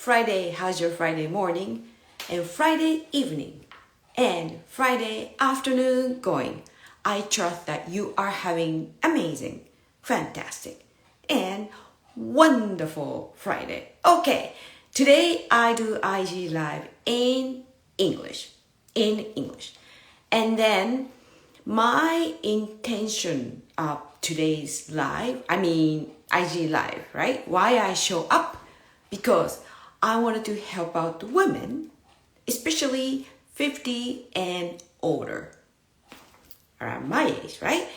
Friday, how's your Friday morning? And Friday evening and Friday afternoon going? I trust that you are having amazing, fantastic, and wonderful Friday. Okay, today I do IG Live in English. And then my intention of today's live, IG Live, right? Why I show up? Because I wanted to help out the women, especially 50 and older, around my age, right?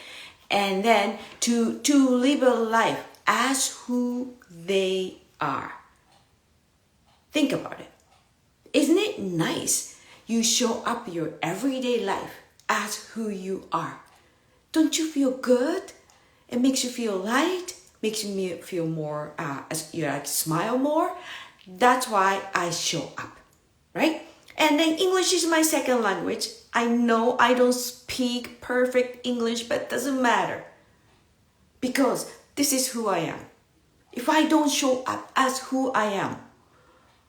And then to live a life as who they are. Think about it. Isn't it nice? You show up your everyday life as who you are. Don't you feel good? It makes you feel light, makes you feel more, as you smile more. That's why I show up, right? And then English is my second language. I know I don't speak perfect English, but it doesn't matter. Because this is who I am. If I don't show up as who I am,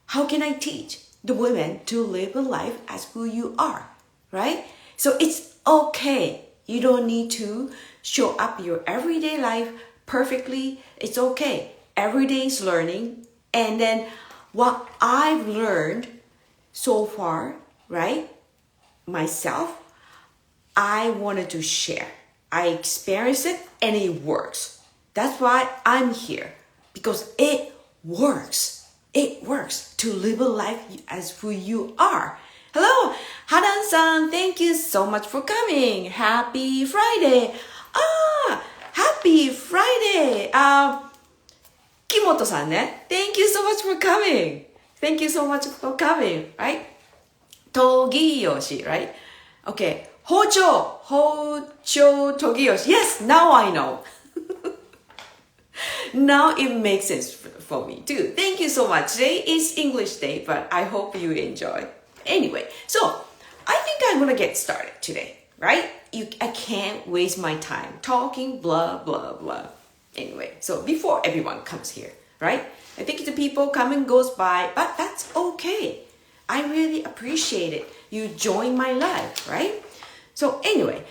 how can I teach the women to live a life as who you are, right? So it's okay. You don't need to show up your everyday life perfectly. It's okay. Every day is learning. And then what I've learned so far, right? Myself, I wanted to share. I experienced it and it works. That's why I'm here. Because it works. It works to live a life as who you are. Hello, Hadan-san. Thank you so much for coming. Happy Friday. Happy Friday. Kimoto-san, thank you so much for coming. Thank you so much for coming, right? Togiyoshi, right? Okay. Hojo Togiyoshi. Yes, now I know. Now it makes sense for me too. Thank you so much. Today is English Day, but I hope you enjoy. Anyway, so I think I'm gonna get started today, right? I can't waste my time talking blah, blah, blah. Anyway, so before everyone comes here, right? I think the people come and goes by, but that's okay. I really appreciate it. You join my life, right? So anyway,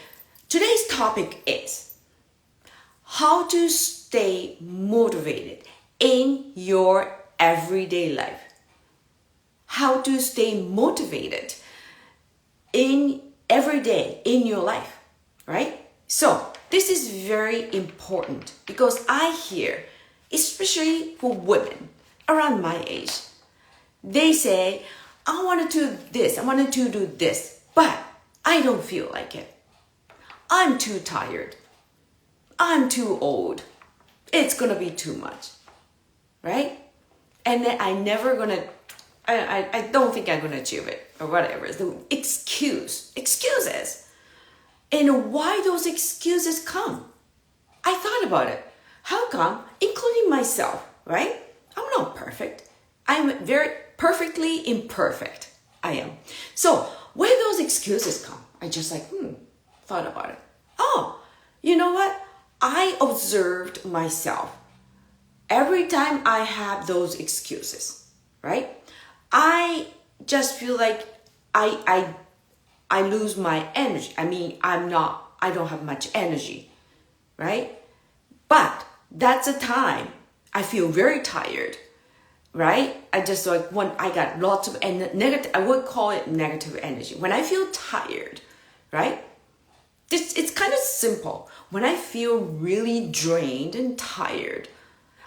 today's topic is how to stay motivated in your everyday life. How to stay motivated in every day in your life, right? So this is very important because I hear, especially for women around my age, they say, I wanted to do this, I wanted to do this, but I don't feel like it. I'm too tired. I'm too old. It's gonna be too much, right? And then I don't think I'm gonna achieve it or whatever. The excuses. And why those excuses come? I thought about it. How come? Including myself, right? I'm not perfect. I'm very perfectly imperfect. I am. So when those excuses come, I just thought about it. Oh, you know what? I observed myself. Every time I have those excuses, right? I just feel like I lose my energy. I don't have much energy, right? But that's a time I feel very tired, right? I just when I got lots of negative, I would call it negative energy. When I feel tired, right? It's kind of simple. When I feel really drained and tired,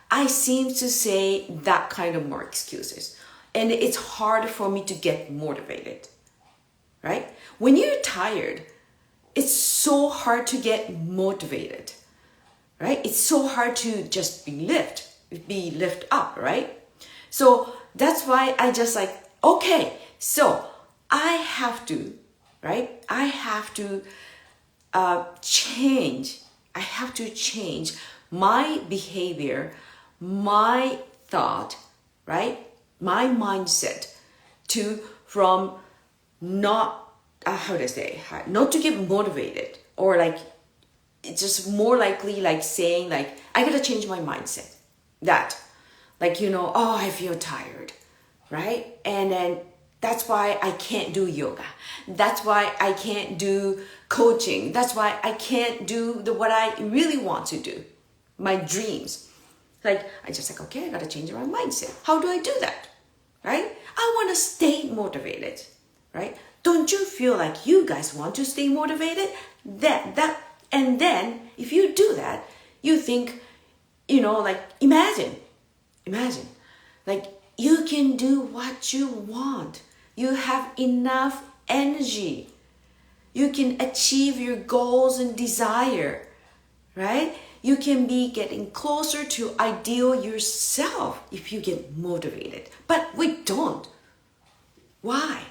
I seem to say that kind of more excuses. And it's hard for me to get motivated, right? When you're tired, it's so hard to get motivated, right? It's so hard to just be lift up, right? So that's why I just okay, so I have to, right? I have to change. I have to change my behavior, my thought, right? My mindset from not, not to get motivated or it's just more likely saying I gotta change my mindset. That, I feel tired. right? And then that's why I can't do yoga. That's why I can't do coaching. That's why I can't do what I really want to do, my dreams. Like, I just like, okay, I got to change my mindset. How do I do that, right? I want to stay motivated, right? Don't you feel like you guys want to stay motivated? And then if you do that, you think, like, imagine, like, you can do what you want. You have enough energy. You can achieve your goals and desire, right? You can be getting closer to ideal yourself if you get motivated. But we don't. Why?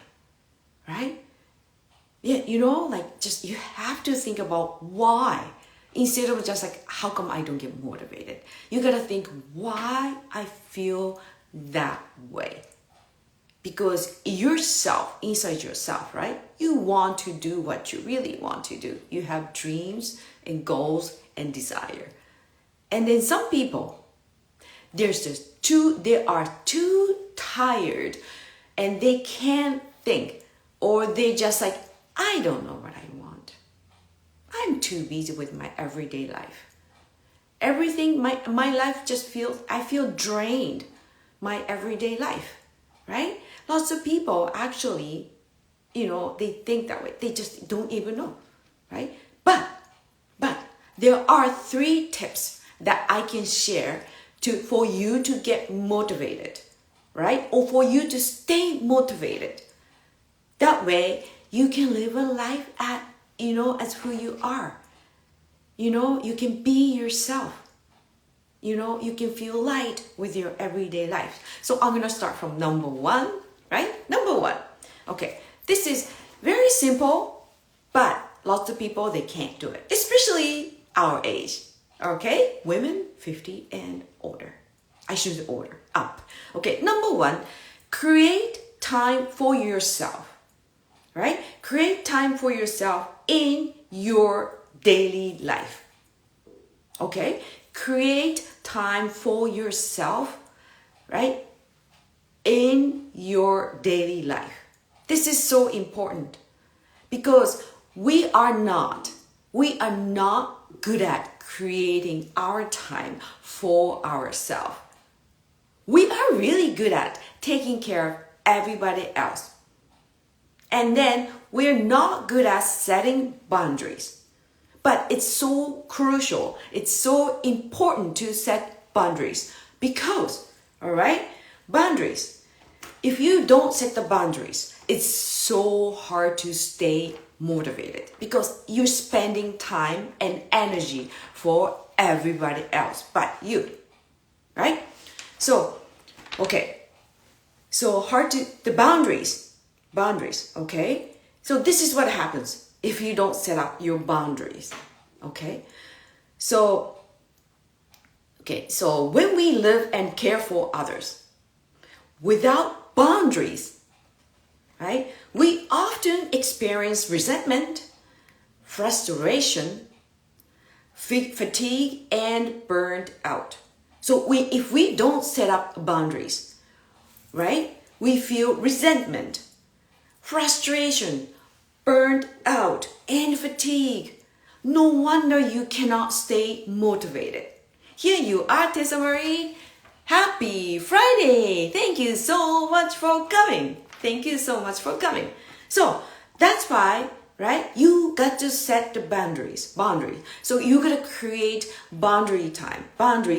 Right? Yeah, just you have to think about why. Instead of just like, how come I don't get motivated? You gotta think why I feel that way. Because inside yourself, right? You want to do what you really want to do. You have dreams and goals and desire. And then some people, they are too tired and they can't think, or they just like, I don't know what I want. I'm too busy with my everyday life. Everything, my life I feel drained, my everyday life, right? Lots of people actually, they think that way. They just don't even know, right? But there are 3 tips that I can share for you to get motivated, right? Or for you to stay motivated. That way, you can live a life as who you are. You can be yourself. You can feel light with your everyday life. So I'm going to start from number 1, right? Number 1. Okay, this is very simple, but lots of people, they can't do it, especially our age. Okay, women 50 and older. I should order up. Okay, number 1, create time for yourself. Right? Create time for yourself in your daily life. Okay? Create time for yourself, right? In your daily life. This is so important because we are not good at creating our time for ourselves. We are really good at taking care of everybody else. And then we're not good at setting boundaries. But it's so crucial. It's so important to set boundaries because, all right, boundaries. If you don't set the boundaries, it's so hard to stay motivated because you're spending time and energy for everybody else but you, right? So, okay. So the boundaries, okay? So this is what happens if you don't set up your boundaries, okay? So when we live and care for others without boundaries, right? We often experience resentment, frustration, fatigue, and burned out. So if we don't set up boundaries, right? We feel resentment, frustration, burned out, and fatigue. No wonder you cannot stay motivated. Here you are, Tessa Marie. Happy Friday! Thank you so much for coming. So that's why, right? You got to set the boundaries. So you got to create boundary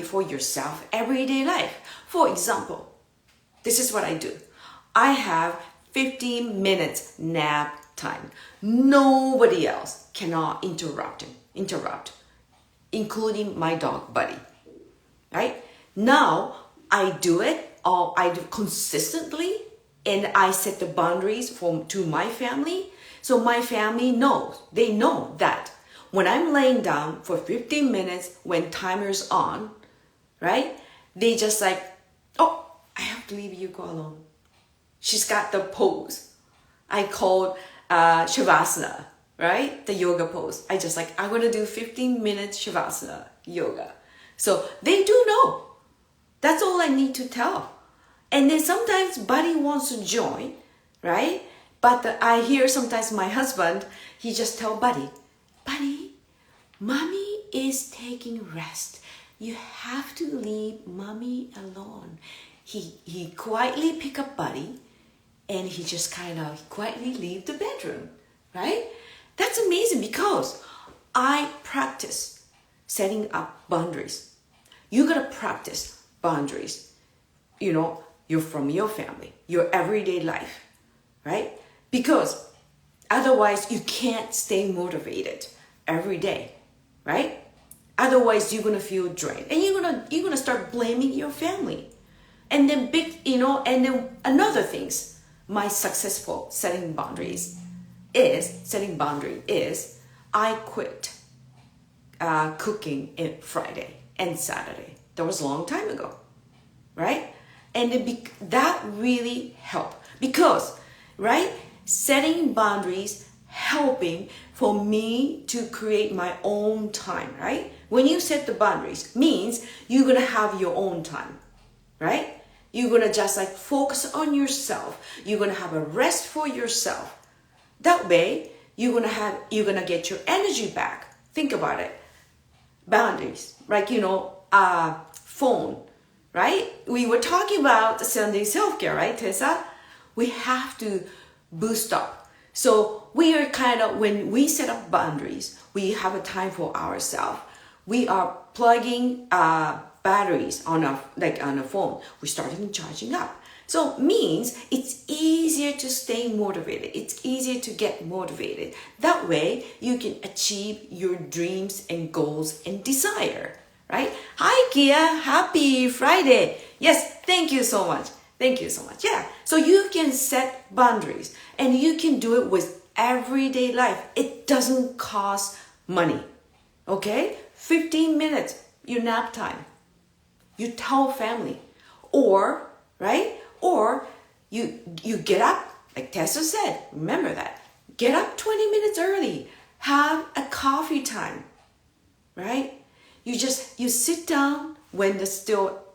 for yourself, everyday life. For example, this is what I do. I have 15 minutes nap time. Nobody else cannot interrupt, including my dog Buddy. Right? Now I do it consistently, and I set the boundaries to my family. So my family knows. They know that when I'm laying down for 15 minutes when timer's on, right? They just like, oh, I have to leave Yuko alone. She's got the pose I called Shavasana, right? The yoga pose. I'm going to do 15 minutes Shavasana yoga. So they do know. That's all I need to tell. And then sometimes buddy wants to join, right? But I hear sometimes my husband, he just tell buddy, mommy is taking rest. You have to leave mommy alone. He quietly pick up buddy and he just kind of quietly leave the bedroom, right? That's amazing because I practice setting up boundaries. You gotta practice boundaries. You're from your family, your everyday life, right? Because otherwise you can't stay motivated every day, right? Otherwise you're gonna feel drained and you're gonna start blaming your family. And then and then another things, my successful setting boundary is I quit cooking on Friday and Saturday. That was a long time ago, right? And that really helped because, right, setting boundaries helping for me to create my own time, right? When you set the boundaries, means you're gonna have your own time, right? You're gonna just like focus on yourself. You're gonna have a rest for yourself. That way, you're gonna get your energy back. Think about it. Boundaries, like phone, right? We were talking about Sunday self-care, right, Tessa? We have to boost up. So we are when we set up boundaries, we have a time for ourselves. We are plugging batteries on a phone. We started charging up. So means it's easier to stay motivated. It's easier to get motivated. That way you can achieve your dreams and goals and desire, right? Hi Kia, happy Friday. Yes, thank you so much. Thank you so much. Yeah. So you can set boundaries and you can do it with everyday life. It doesn't cost money. Okay? 15 minutes, your nap time. You tell family. Or, right? Or you get up, like Tessa said, remember that. Get up 20 minutes early. Have a coffee time, right? You sit down when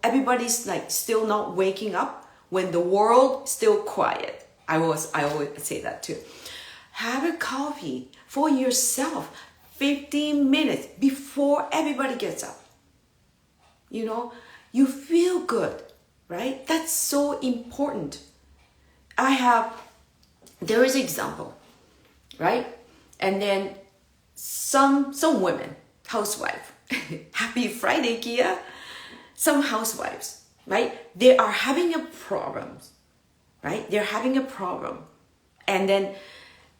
everybody's like still not waking up, when the world still quiet. I always say that too. Have a coffee for yourself 15 minutes before everybody gets up. You feel good. Right? That's so important. There is an example, right? And then some women, housewife, happy Friday, Kia. Some housewives, right? They are having a problem, right? They're having a problem. And then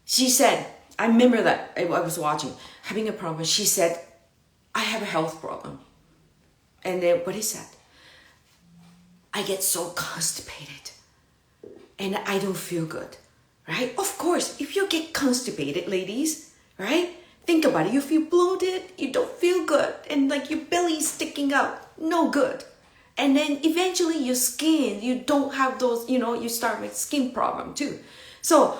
she said, I remember that I was watching, having a problem. She said, I have a health problem. And then what is that? I get so constipated and I don't feel good, right? Of course, if you get constipated, ladies, right? Think about it. You feel bloated, you don't feel good, and like your belly's sticking out, no good. And then eventually your skin, you don't have those, you start with skin problem too. So,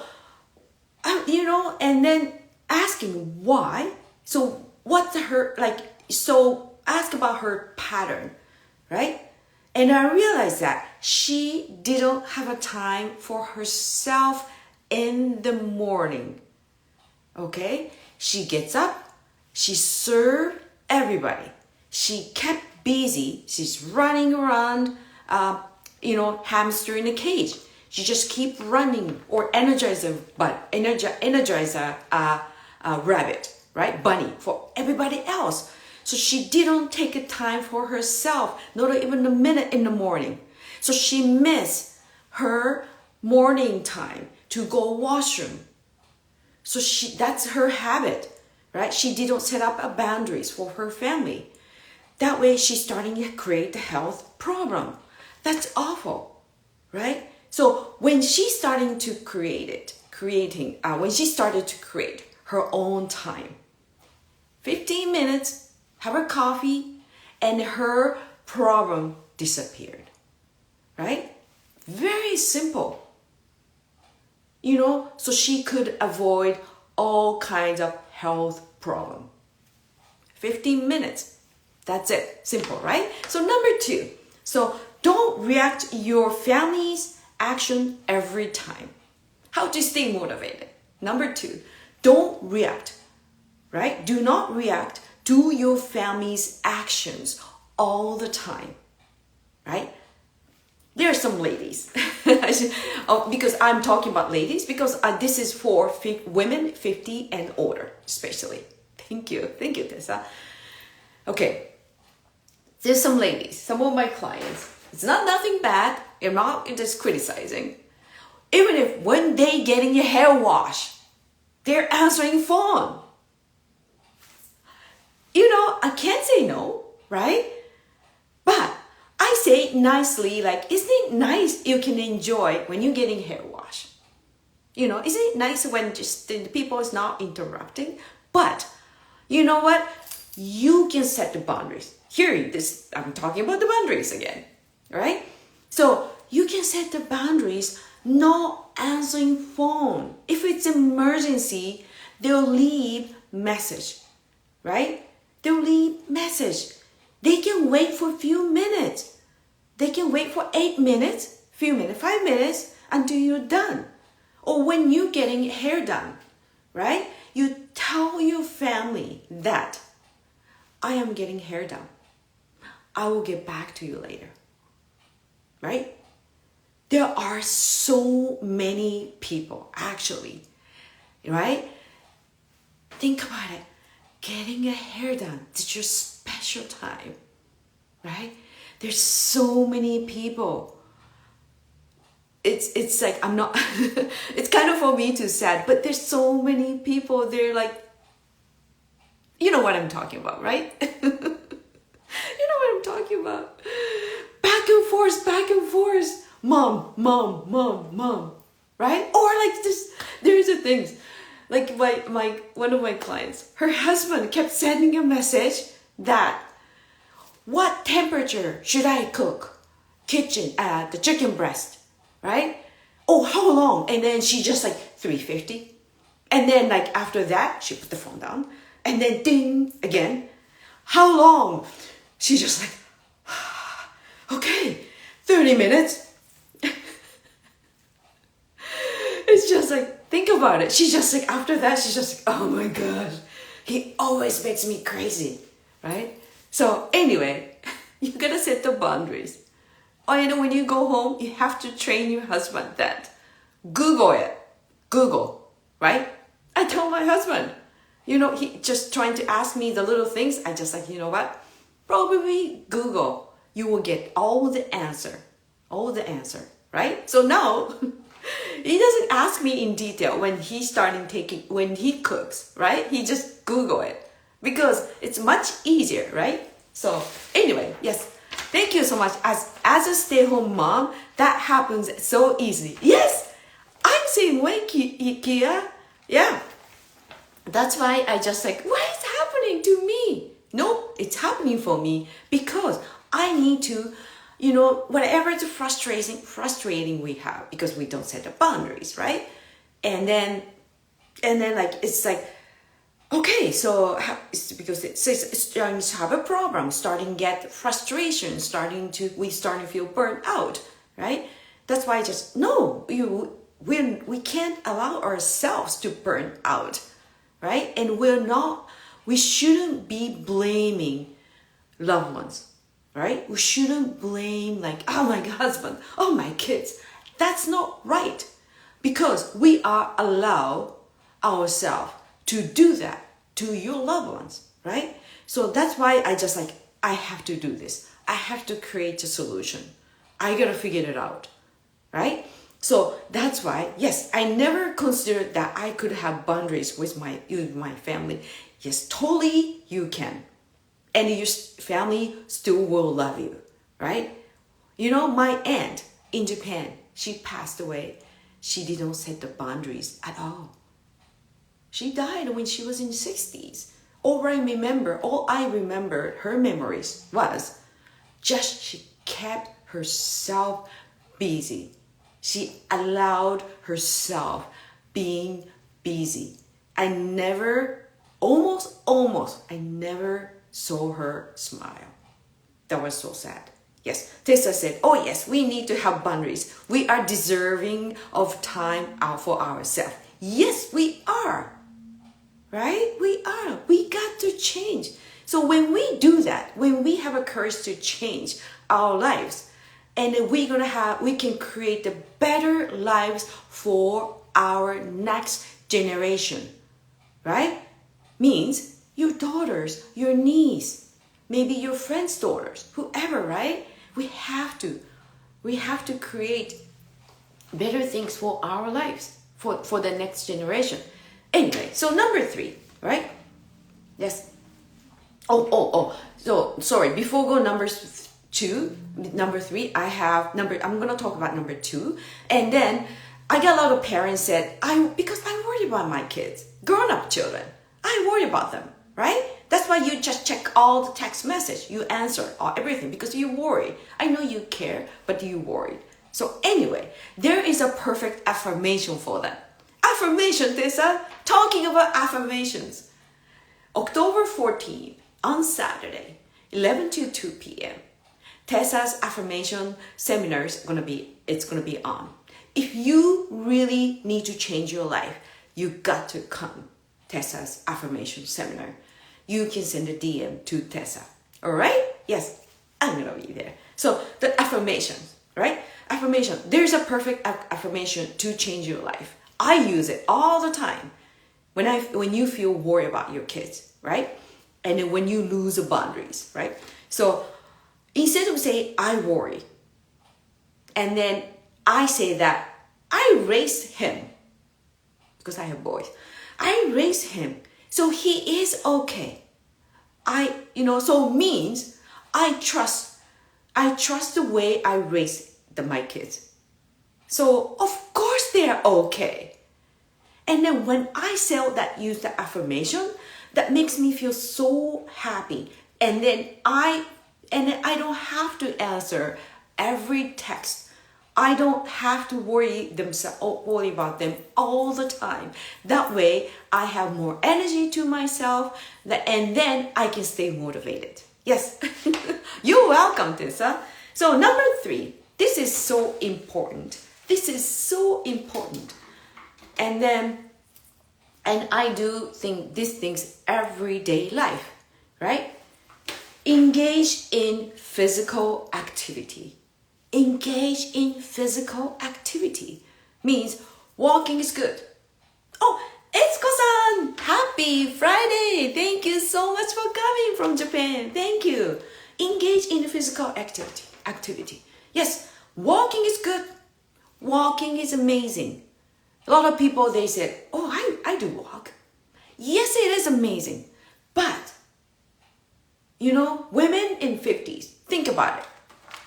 and then asking why. So what's so ask about her pattern, right? And I realized that she didn't have a time for herself in the morning. Okay? She gets up, she served everybody. She kept busy. She's running around, hamster in a cage. She just keep running or energize a rabbit, right? Bunny for everybody else. So she didn't take a time for herself, not even a minute in the morning. So she missed her morning time to go washroom. So that's her habit, right? She didn't set up a boundaries for her family. That way she's starting to create the health problem. That's awful, right? So when she's starting to when she started to create her own time, 15 minutes, have a coffee, and her problem disappeared, right? Very simple, so she could avoid all kinds of health problem. 15 minutes, that's it, simple, right? So number 2, so don't react your family's action every time. How to stay motivated? Number 2, don't react, right? Do not react to your family's actions all the time, right? There are some ladies, because I'm talking about ladies, because this is for women 50 and older, especially. Thank you, Tessa. Okay, there's some ladies, some of my clients. It's nothing bad. I'm not just criticizing. Even if when they getting your hair washed, they're answering phone. I can't say no, right? But I say nicely, like, isn't it nice you can enjoy when you're getting hair wash? Isn't it nice when just the people is not interrupting? But you know what? You can set the boundaries. I'm talking about the boundaries again, right? So you can set the boundaries, not answering phone. If it's emergency, they'll leave message, right? They'll leave message. They can wait for a few minutes. They can wait for 8 minutes, 5 minutes until you're done. Or when you're getting hair done, right? You tell your family that I am getting hair done. I will get back to you later, right? There are so many people, actually, right? Think about it. Getting a hair done, it's your special time, right? There's so many people. It's like, I'm not, it's kind of for me too sad, but there's so many people, they're like, you know what I'm talking about, right? You know what I'm talking about. Back and forth. Mom, right? Or like this, there's a things. Like one of my clients, her husband kept sending a message that, what temperature should I cook? The chicken breast, right? Oh, how long? And then she just like 350. And then like after that, she put the phone down. And then ding again. How long? She just like, okay, 30 minutes. It's just like, think about it. She's just like, after that, she's just like, oh my gosh, he always makes me crazy, right? So anyway, you gotta set the boundaries. Or when you go home, you have to train your husband that. Google, right? I told my husband, he just trying to ask me the little things. I just like, you know what? Probably Google. You will get all the answer, right? So now, he doesn't ask me in detail when he cooks, right? He just Google it because it's much easier, right? So anyway, yes, thank you so much. As a stay-home mom, that happens so easily. Yes, I'm same way, Kia. Yeah, that's why I just like, what is happening to me? No, it's happening for me because I need to. Whatever the frustrating we have because we don't set the boundaries, right? And then like, it's like, okay, so it's because it's starting to have a problem, starting to get frustration, we starting to feel burnt out, right? That's why we can't allow ourselves to burn out, right? And we shouldn't be blaming loved ones. Right? We shouldn't blame like, oh my husband, oh my kids. That's not right. Because we are allow ourselves to do that to your loved ones, right? So that's why I have to do this. I have to create a solution. I gotta figure it out, right? So that's why, yes, I never considered that I could have boundaries with my family. Yes, totally you can. And your family still will love you, right? My aunt in Japan, she passed away. She didn't set the boundaries at all. She died when she was in the 60s. All I remember her memories was just she kept herself busy. She allowed herself being busy. I never saw her smile. That was so sad. Yes, Tessa said, oh yes, we need to have boundaries. We are deserving of time out for ourselves. Yes, we are. Right? We are. We got to change. So when we do that, when we have a courage to change our lives, and then we can create the better lives for our next generation. Right? Means your daughters, your niece, maybe your friend's daughters, whoever, right? We have to create better things for our lives, for the next generation. Anyway, so number 3, right? Yes. So sorry, before go number 3, I'm gonna talk about number 2. And then I got a lot of parents said, because I worry about my kids, grown-up children. I worry about them, right? That's why you just check all the text message. You answer everything because you worry. I know you care, but you worry. So anyway, there is a perfect affirmation for them. Affirmation, Tessa. Talking about affirmations. October 14th, on Saturday, 11 to 2 p.m. Tessa's affirmation seminar is gonna be on. If you really need to change your life, you got to come Tessa's affirmation seminar. You can send a DM to Tessa. All right? Yes, I'm gonna be there. So the affirmations, right? Affirmation. There's a perfect affirmation to change your life. I use it all the time when you feel worried about your kids, right? And then when you lose the boundaries, right? So instead of saying I worry, and then I say that I raised him, because I have boys. I raised him, so he is okay. So means I trust the way I raise my kids. So of course they're okay. And then when I use the affirmation, that makes me feel so happy. And then I don't have to answer every text. I don't have to worry about them all the time. That way, I have more energy to myself, and then I can stay motivated. Yes, you're welcome, Tessa. So number 3, this is so important. This is so important. And I do think these things everyday life, right? Engage in physical activity. Engage in physical activity means walking is good. Oh, Etsuko-san, happy Friday. Thank you so much for coming from Japan. Thank you. Engage in physical activity. Yes, walking is good. Walking is amazing. A lot of people, they said, oh, I do walk. Yes, it is amazing. But, women in 50s, think about it.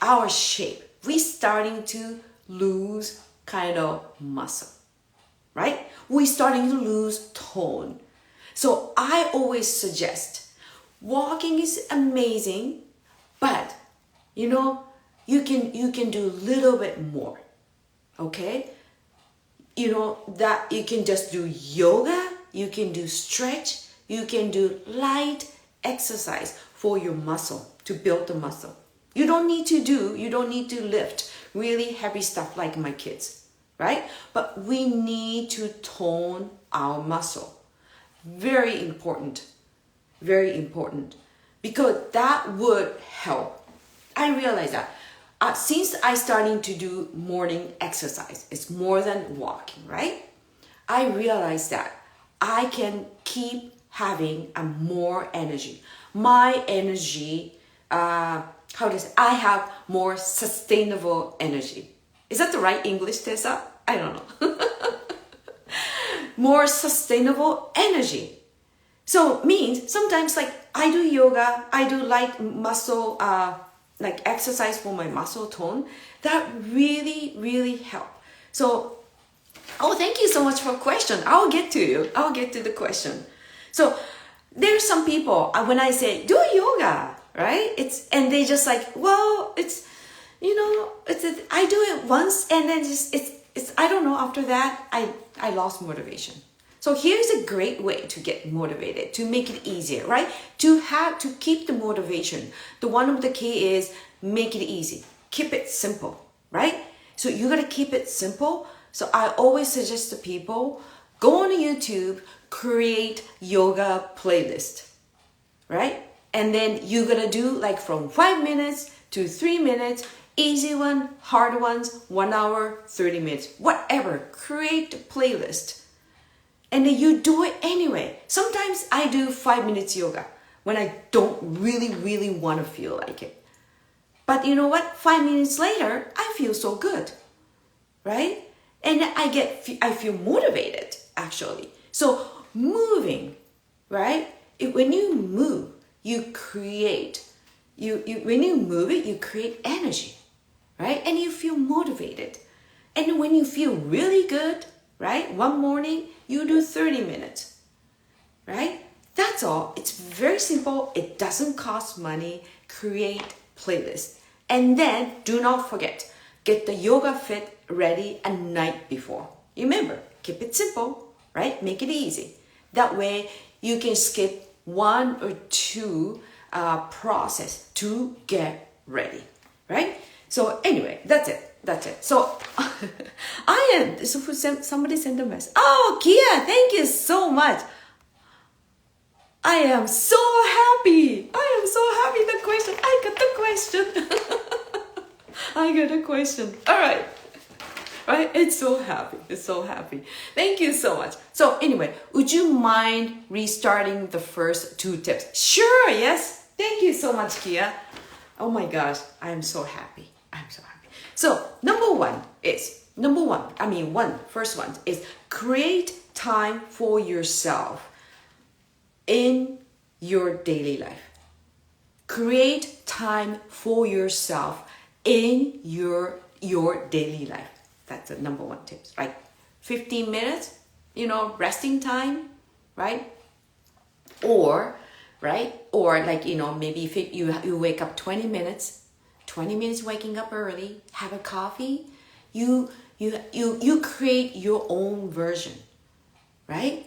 Our shape, we're starting to lose kind of muscle, right? We're starting to lose tone. So I always suggest walking is amazing, but, you can do a little bit more, okay? That you can just do yoga, you can do stretch, you can do light exercise for your muscle, to build the muscle. You don't need to lift really heavy stuff like my kids, right? But we need to tone our muscle. Very important, because that would help. I realize that. Since I starting to do morning exercise, it's more than walking, right? I realize that I can keep having more energy. My energy, I have more sustainable energy. Is that the right English, Tessa? I don't know. More sustainable energy. So means sometimes like I do yoga, I do light muscle, like exercise for my muscle tone, that really help. So, thank you so much for a question. I'll get to the question. So there's some people, when I say do yoga, right? And they just like, well, it's, I do it once and then it's I don't know, after that, I lost motivation. So here's a great way to get motivated, to make it easier, right? To keep the motivation. One of the key is make it easy. Keep it simple, right? So you gotta keep it simple. So I always suggest to people, go on YouTube, create yoga playlist, right? And then you're gonna do like from 5 minutes to 3 minutes, easy one, hard ones, 1 hour, 30 minutes, whatever. Create a playlist. And then you do it anyway. Sometimes I do 5 minutes yoga when I don't really want to feel like it. But you know what? 5 minutes later, I feel so good, right? And I feel motivated actually. So moving, right? When you move, you create. When you move it, you create energy, right? And you feel motivated. And when you feel really good, right? One morning, you do 30 minutes, right? That's all. It's very simple. It doesn't cost money. Create playlist. And then do not forget, get the yoga fit ready a night before. Remember, keep it simple, right? Make it easy. That way you can skip 1 or 2 process to get ready, right? So anyway, that's it. So somebody sent a message. Oh, Kia, thank you so much. I am so happy. The question. I got the question. All right. Right? It's so happy. Thank you so much. So anyway, would you mind restarting the first 2 tips? Sure, yes. Thank you so much, Kia. Oh my gosh, I'm so happy. So first one is create time for yourself in your daily life. Create time for yourself in your daily life. That's the number 1 tip, right? 15 minutes, resting time, right? Or like, maybe if you wake up 20 minutes waking up early, have a coffee, you create your own version, right?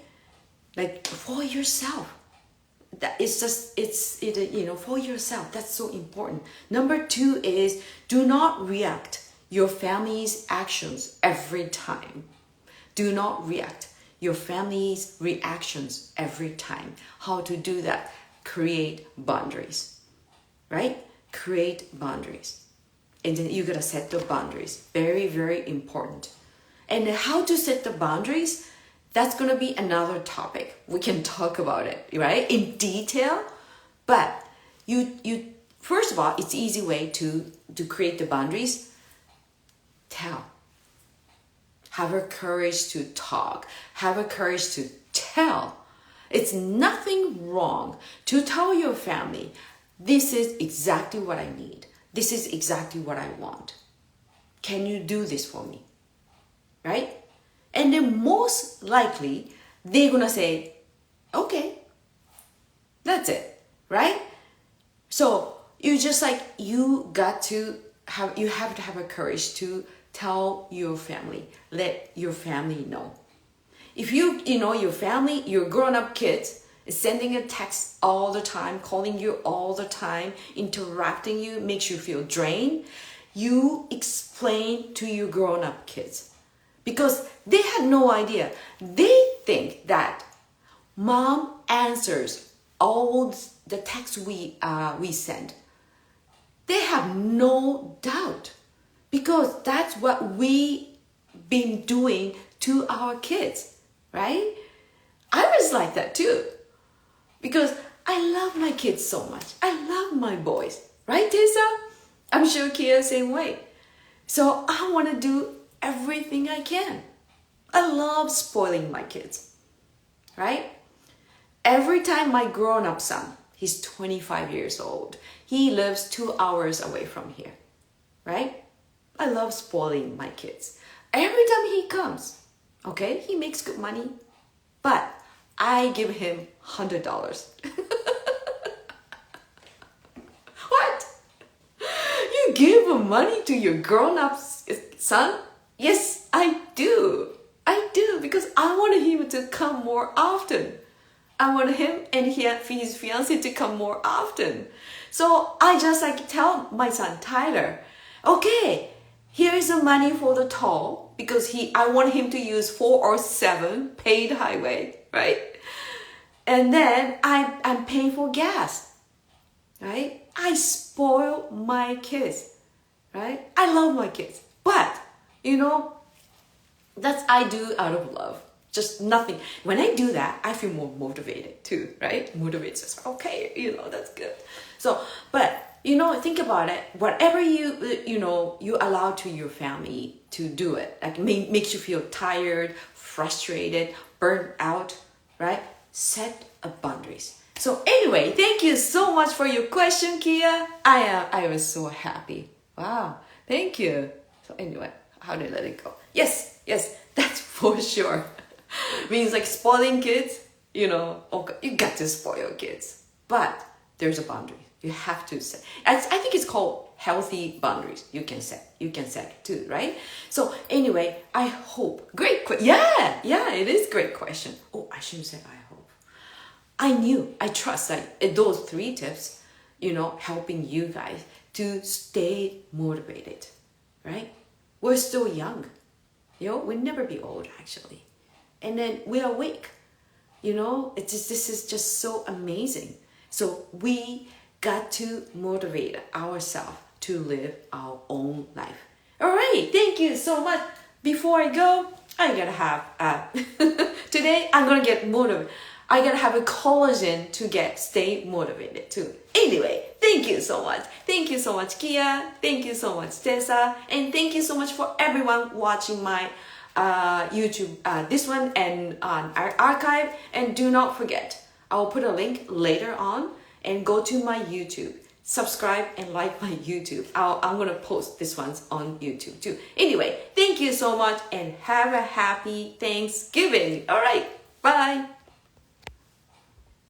Like for yourself. For yourself. That's so important. Number 2 is do not react your family's actions every time. Do not react your family's reactions every time. How to do that? Create boundaries, right? Create boundaries. And then you gotta set the boundaries. Very, very important. And how to set the boundaries, that's gonna be another topic. We can talk about it, right? In detail. But you first of all, it's easy way to create the boundaries. Tell. Have a courage to talk. Have a courage to tell. It's nothing wrong to tell your family, this is exactly what I need. This is exactly what I want. Can you do this for me? Right? And then most likely, they're gonna say, okay, that's it, right? So you have to have a courage to tell your family, let your family know. If your family, your grown-up kids is sending a text all the time, calling you all the time, interrupting you, makes you feel drained, you explain to your grown-up kids. Because they had no idea. They think that mom answers all the texts we send. They have no doubt. Because that's what we've been doing to our kids, right? I was like that too. Because I love my kids so much. I love my boys. Right, Tessa? I'm sure Kia same way. So I want to do everything I can. I love spoiling my kids. Right? Every time my grown-up son, he's 25 years old. He lives 2 hours away from here. Right? I love spoiling my kids. Every time he comes, okay, he makes good money, but I give him $100. What? You give money to your grown-up son? Yes, I do. Because I want him to come more often, I want him and his fiance to come more often. So I just like tell my son Tyler, okay, here is the money for the toll because I want him to use 4 or 7 paid highway, right? And then I'm paying for gas, right? I spoil my kids, right? I love my kids, but that's I do out of love. Just nothing. When I do that, I feel more motivated too, right? Motivated, just okay, that's good. So, but think about it. Whatever you allow to your family to do it, like makes you feel tired, frustrated, burnt out, right? Set a boundaries. So anyway, thank you so much for your question, Kia. I was so happy. Wow, thank you. So anyway, how did I let it go? Yes, that's for sure. Means like spoiling kids, okay, you got to spoil kids, but there's a boundary. You have to set. I think it's called healthy boundaries. You can set it too, right? So anyway, I hope. Great question. Yeah, it is great question. Oh, I shouldn't say I hope. I trust that those 3 tips, helping you guys to stay motivated, right? We're still young. We'll never be old actually. And then we are awake. This is just so amazing. So we got to motivate ourselves to live our own life. All right, thank you so much. Before I go, I gotta have today I'm gonna get motivated. I gotta have a collagen to stay motivated too. Anyway, thank you so much. Thank you so much, Kia. Thank you so much, Tessa. And thank you so much for everyone watching my YouTube, this one and on our archive. And do not forget, I'll put a link later on and go to my YouTube. Subscribe and like my YouTube. I'm going to post this ones on YouTube too. Anyway, thank you so much and have a happy Thanksgiving. All right, bye.